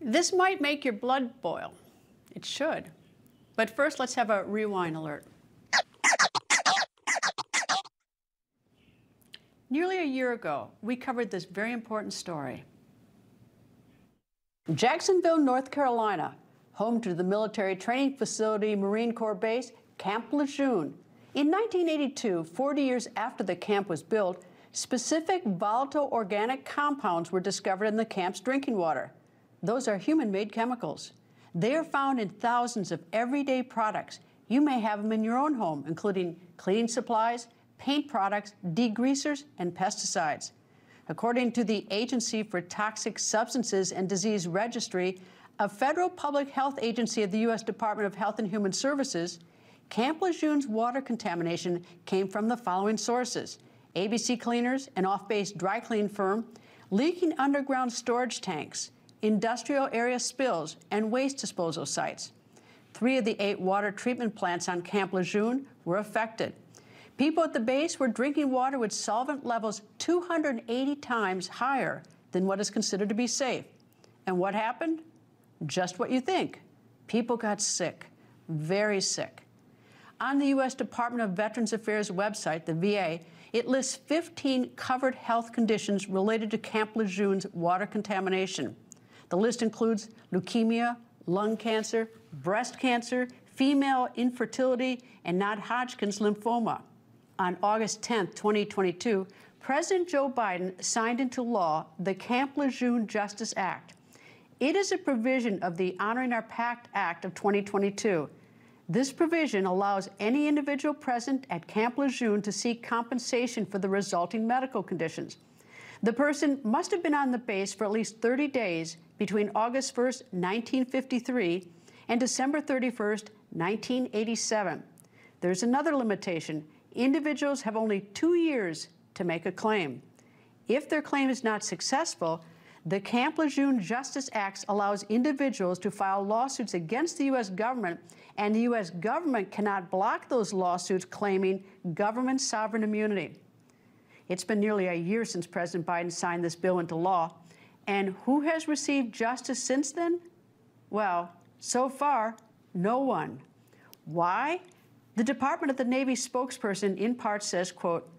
This might make your blood boil. It should. But first, let's have a rewind alert. Nearly a year ago, we covered this very important story. Jacksonville, North Carolina, home to the military training facility Marine Corps base, Camp Lejeune. In 1982, 40 years after the camp was built, specific volatile organic compounds were discovered in the camp's drinking water. Those are human-made chemicals. They are found in thousands of everyday products. You may have them in your own home, including cleaning supplies, paint products, degreasers, and pesticides. According to the Agency for Toxic Substances and Disease Registry, a federal public health agency of the U.S. Department of Health and Human Services, Camp Lejeune's water contamination came from the following sources: ABC Cleaners, an off-base dry clean firm, leaking underground storage tanks, industrial area spills, and waste disposal sites. 3 of the 8 water treatment plants on Camp Lejeune were affected. People at the base were drinking water with solvent levels 280 times higher than what is considered to be safe. And what happened? Just what you think. People got sick, very sick. On the U.S. Department of Veterans Affairs website, the VA, it lists 15 covered health conditions related to Camp Lejeune's water contamination. The list includes leukemia, lung cancer, breast cancer, female infertility, and non-Hodgkin's lymphoma. On August 10, 2022, President Joe Biden signed into law the Camp Lejeune Justice Act. It is a provision of the Honoring Our Pact Act of 2022. This provision allows any individual present at Camp Lejeune to seek compensation for the resulting medical conditions. The person must have been on the base for at least 30 days between August 1, 1953 and December 31, 1987. There's another limitation. Individuals have only 2 years to make a claim. If their claim is not successful, the Camp Lejeune Justice Act allows individuals to file lawsuits against the U.S. government, and the U.S. government cannot block those lawsuits claiming government sovereign immunity. It's been nearly a year since President Biden signed this bill into law, and who has received justice since then? Well, so far, no one. Why? The Department of the Navy spokesperson in part says, quote,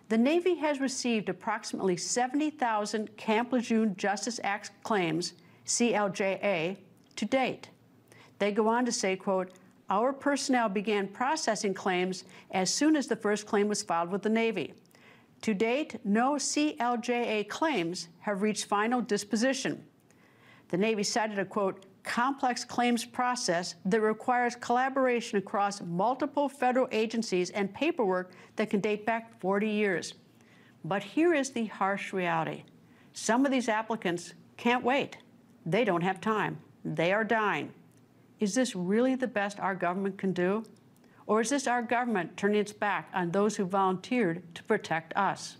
"The Navy has received approximately 70,000 Camp Lejeune Justice Act claims, CLJA, to date." They go on to say, quote, "Our personnel began processing claims as soon as the first claim was filed with the Navy. To date, no CLJA claims have reached final disposition." The Navy cited a, quote, "complex claims process that requires collaboration across multiple federal agencies and paperwork that can date back 40 years. But here is the harsh reality. Some of these applicants can't wait. They don't have time. They are dying. Is this really the best our government can do? Or is this our government turning its back on those who volunteered to protect us?"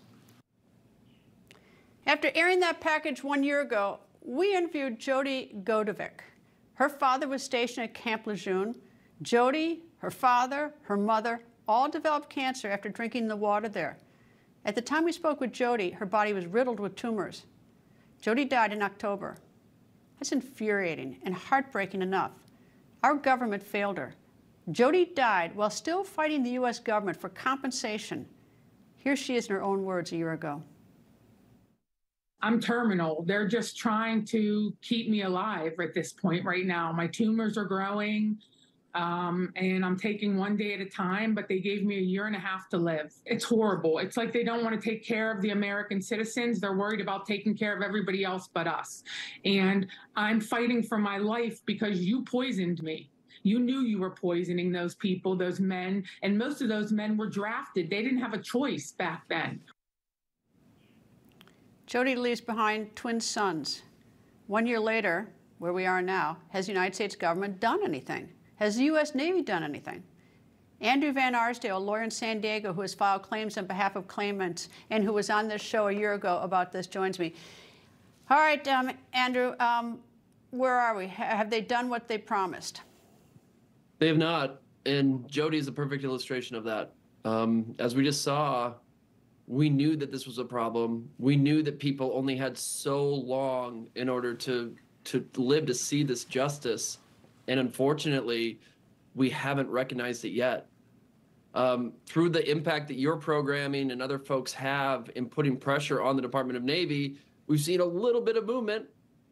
After airing that package 1 year ago, we interviewed Jody Godovic. Her father was stationed at Camp Lejeune. Jody, her father, her mother, all developed cancer after drinking the water there. At the time we spoke with Jody, her body was riddled with tumors. Jody died in October. That's infuriating and heartbreaking enough. Our government failed her. Jody died while still fighting the U.S. government for compensation. Here she is in her own words a year ago. I'm terminal. They're just trying to keep me alive at this point right now. My tumors are growing, and I'm taking one day at a time, but they gave me 1.5 years to live. It's horrible. It's like they don't want to take care of the American citizens. They're worried about taking care of everybody else but us. And I'm fighting for my life because you poisoned me. You knew you were poisoning those people, those men, and most of those men were drafted. They didn't have a choice back then. Jody leaves behind twin sons. 1 year later, where we are now, has the United States government done anything? Has the U.S. Navy done anything? Andrew Van Arsdale, a lawyer in San Diego who has filed claims on behalf of claimants and who was on this show a year ago about this, joins me. All right, Andrew, where are we? Have they done what they promised? They have not, and Jody is a perfect illustration of that. As we just saw, we knew that this was a problem. We knew that people only had so long in order to to live to see this justice. And unfortunately, we haven't recognized it yet. Through the impact that your programming and other folks have in putting pressure on the Department of Navy, we've seen a little bit of movement,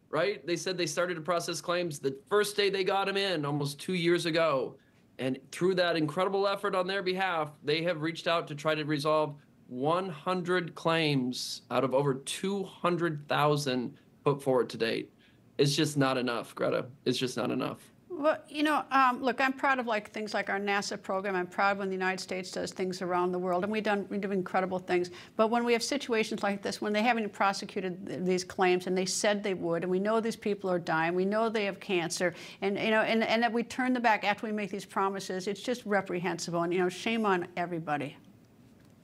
right? They said they started to process claims the first day they got them in almost 2 years ago. And through that incredible effort on their behalf, they have reached out to try to resolve 100 claims out of over 200,000 put forward to date. It's just not enough, Greta. It's just not enough. Well, you know, look, I'm proud of things like our NASA program. I'm proud when the United States does things around the world, and we do incredible things. But when we have situations like this, when they haven't prosecuted these claims, and they said they would, and we know these people are dying, we know they have cancer, and you know, and that we turn them back after we make these promises, it's just reprehensible. And you know, shame on everybody.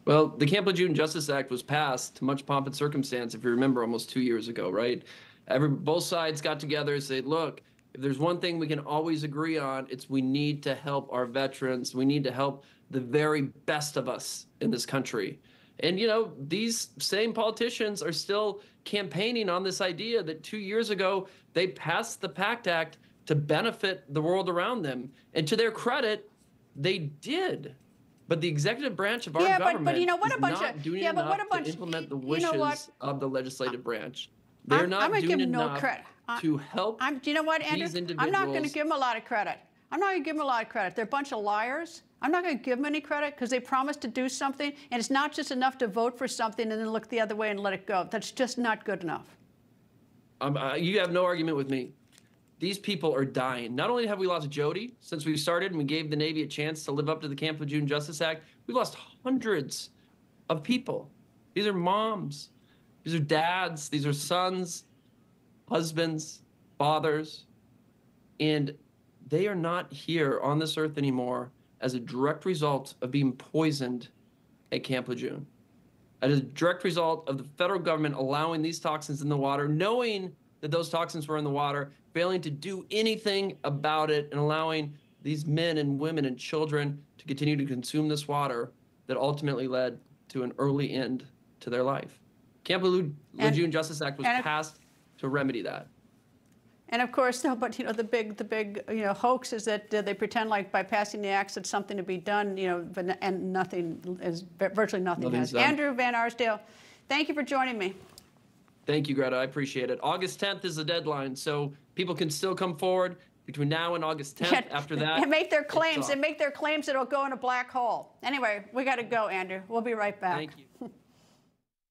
Well, the Camp Lejeune Justice Act was passed to much pomp and circumstance, if you remember, almost 2 years ago, right? Both sides got together and said, look, if there's one thing we can always agree on, it's we need to help our veterans. We need to help the very best of us in this country. And, you know, these same politicians are still campaigning on this idea that 2 years ago, they passed the PACT Act to benefit the world around them. And to their credit, they did. But the executive branch of our government but you know what, is not doing enough to implement the wishes of the legislative branch. They're not doing enough to help. Do you know what, Andrew? I'm not going to give them a lot of credit. I'm not going to give them a lot of credit. They're a bunch of liars. I'm not going to give them any credit because they promised to do something, and it's not just enough to vote for something and then look the other way and let it go. That's just not good enough. You have no argument with me. These people are dying. Not only have we lost Jody since we started and we gave the Navy a chance to live up to the Camp Lejeune Justice Act, we've lost hundreds of people. These are moms. These are dads. These are sons, husbands, fathers. And they are not here on this earth anymore as a direct result of being poisoned at Camp Lejeune. As a direct result of the federal government allowing these toxins in the water, knowing that those toxins were in the water, failing to do anything about it, and allowing these men and women and children to continue to consume this water that ultimately led to an early end to their life. Camp Lejeune Justice Act was passed to remedy that. And of course, but you know, the big hoax is that they pretend like by passing the acts it's something to be done, you know, and nothing is virtually nothing has. Andrew Van Arsdale, thank you for joining me. Thank you, Greta. I appreciate it. August 10th is the deadline, so people can still come forward between now and August 10th. After that, and make their claims. And make their claims that it'll go in a black hole. Anyway, we got to go, Andrew. We'll be right back. Thank you.